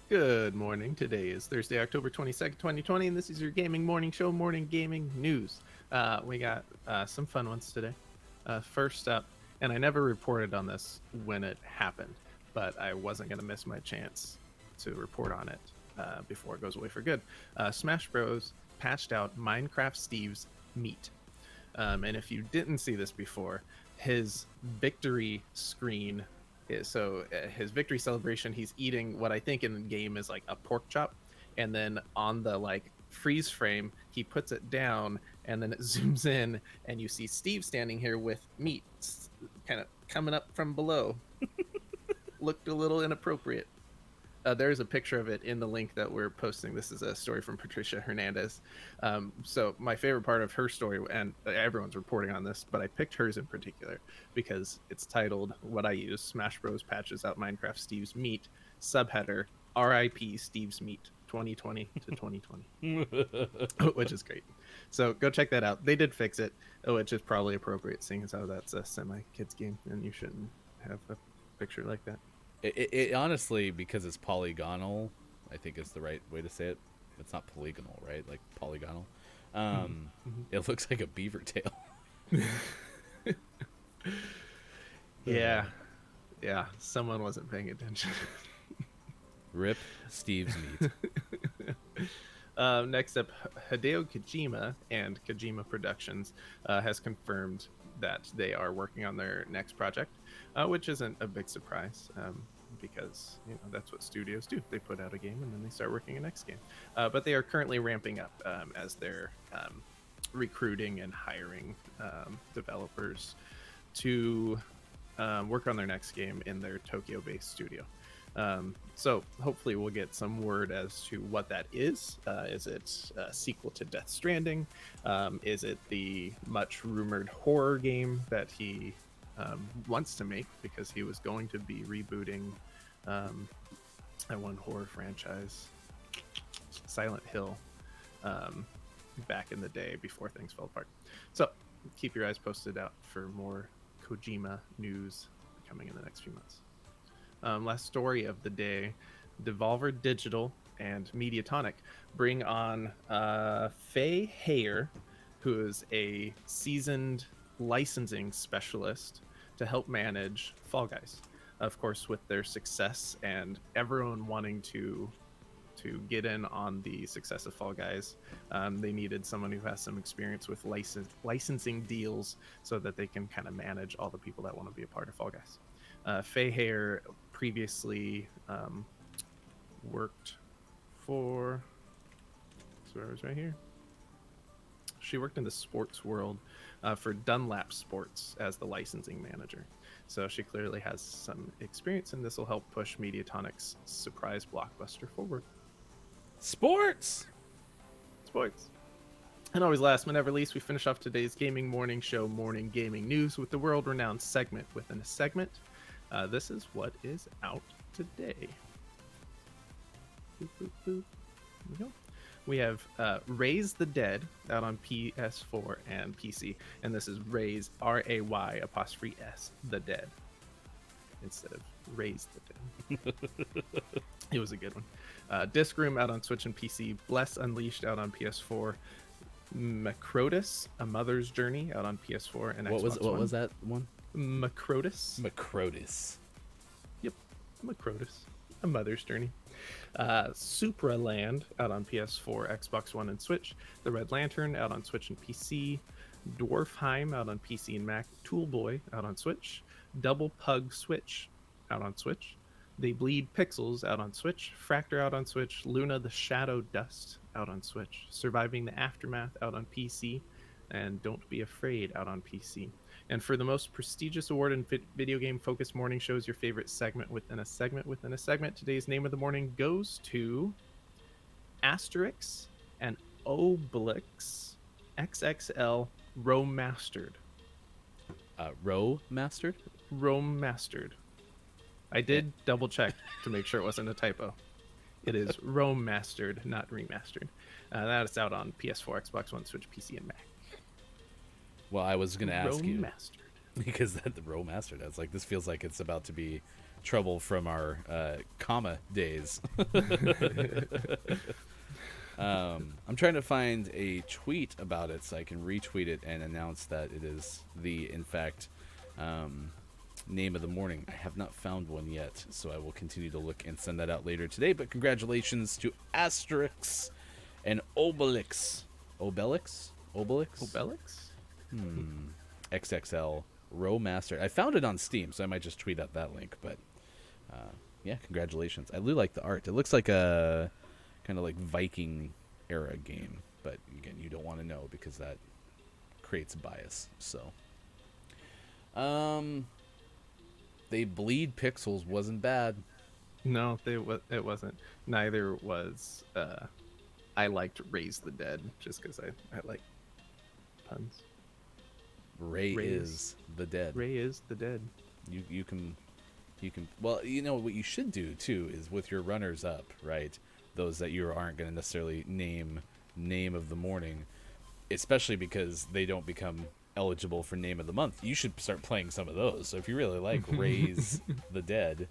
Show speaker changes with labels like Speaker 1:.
Speaker 1: Good morning. Today is Thursday, October 22nd, 2020, and this is your gaming morning show, Morning Gaming News. We got some fun ones today. First up, and I never reported on this when it happened, but I wasn't going to miss my chance to report on it before it goes away for good. Smash Bros. Patched out Minecraft Steve's meat. And if you didn't see this before, his victory screen his victory celebration, he's eating what I think in the game is like a pork chop, and then on the like freeze frame he puts it down and then it zooms in and you see Steve standing here with meat kind of coming up from below. Looked a little inappropriate. There's a picture of it in the link that we're posting. This is a story from Patricia Hernandez. So my favorite part of her story, and everyone's reporting on this, but I picked hers in particular because it's titled what I use, Smash Bros. Patches out Minecraft Steve's Meat, subheader, RIP Steve's Meat 2020 to 2020, which is great. So go check that out. They did fix it, which is probably appropriate seeing as how that's a semi-kids game and you shouldn't have a picture like that.
Speaker 2: It honestly, because it's polygonal, I think is the right way to say it. It's not polygonal, right? Like polygonal. It looks like a beaver tail.
Speaker 1: Yeah. Yeah. Someone wasn't paying attention.
Speaker 2: Rip Steve's meat.
Speaker 1: Next up, Hideo Kojima and Kojima Productions has confirmed that they are working on their next project, which isn't a big surprise because that's what studios do. They put out a game and then they start working a next game. But they are currently ramping up as they're recruiting and hiring developers to work on their next game in their Tokyo-based studio. So hopefully we'll get some word as to what that is. Is it a sequel to Death Stranding? Is it the much rumored horror game that he wants to make because he was going to be rebooting that one horror franchise, Silent Hill, back in the day before things fell apart. So keep your eyes posted out for more Kojima news coming in the next few months. Last story of the day, Devolver Digital and Mediatonic bring on Faye Hayer, who is a seasoned licensing specialist, to help manage Fall Guys. Of course, with their success and everyone wanting to get in on the success of Fall Guys, they needed someone who has some experience with licensing deals so that they can kind of manage all the people that want to be a part of Fall Guys. Faye Hayer previously worked for, so I was right here. She worked in the sports world for Dunlap Sports as the licensing manager. So she clearly has some experience, and this will help push Mediatonic's surprise blockbuster forward.
Speaker 2: Sports!
Speaker 1: And always last but never least, we finish off today's gaming morning show, Morning Gaming News, with the world-renowned segment within a segment. This is what is out today. Boop, boop, boop. Here we go. We have Raise the Dead out on PS4 and PC, and this is Raise, RAY'(S), the Dead, instead of Raise the Dead. It was a good one. Disc Room out on Switch and PC, Bless Unleashed out on PS4, Macrotis, A Mother's Journey out on PS4 and Xbox One.
Speaker 2: What was that one?
Speaker 1: Macrotis. Yep, Macrotis, A Mother's Journey. Supraland out on PS4, Xbox One, and Switch. The Red Lantern out on Switch and PC. DwarfHeim out on PC and Mac. Toolboy out on Switch. Double Pug Switch out on Switch. They Bleed Pixels out on Switch. Fracter out on Switch. Luna the Shadow Dust out on Switch. Surviving the Aftermath out on PC. And Don't Be Afraid out on PC. And for the most prestigious award in video game focused morning shows, your favorite segment within a segment within a segment, today's name of the morning goes to Asterix and Obelix XXL Rome Mastered.
Speaker 2: Row Mastered?
Speaker 1: Rome Mastered. I did double check to make sure it wasn't a typo. It is Rome Mastered, not remastered. That is out on PS4, Xbox One, Switch, PC, and Mac.
Speaker 2: Well, I was going to ask you.
Speaker 1: Mastered.
Speaker 2: Because the Row Mastered, that's like, this feels like it's about to be trouble from our comma days. I'm trying to find a tweet about it so I can retweet it and announce that it is in fact, name of the morning. I have not found one yet, so I will continue to look and send that out later today. But congratulations to Asterix and Obelix. Obelix? XXL Row Master. I found it on Steam, so I might just tweet out that link. But yeah, congratulations. I really like the art. It looks like a kind of like Viking era game, but again, you don't want to know because that creates bias. So, they bleed pixels wasn't bad.
Speaker 1: No, it wasn't. Neither was. I liked Raise the Dead just because I like puns.
Speaker 2: Ray is the dead.
Speaker 1: Ray is the dead.
Speaker 2: You can. Well, you know what you should do too is with your runners up, right? Those that you aren't going to necessarily name of the morning, especially because they don't become eligible for name of the month. You should start playing some of those. So if you really like Raise the Dead,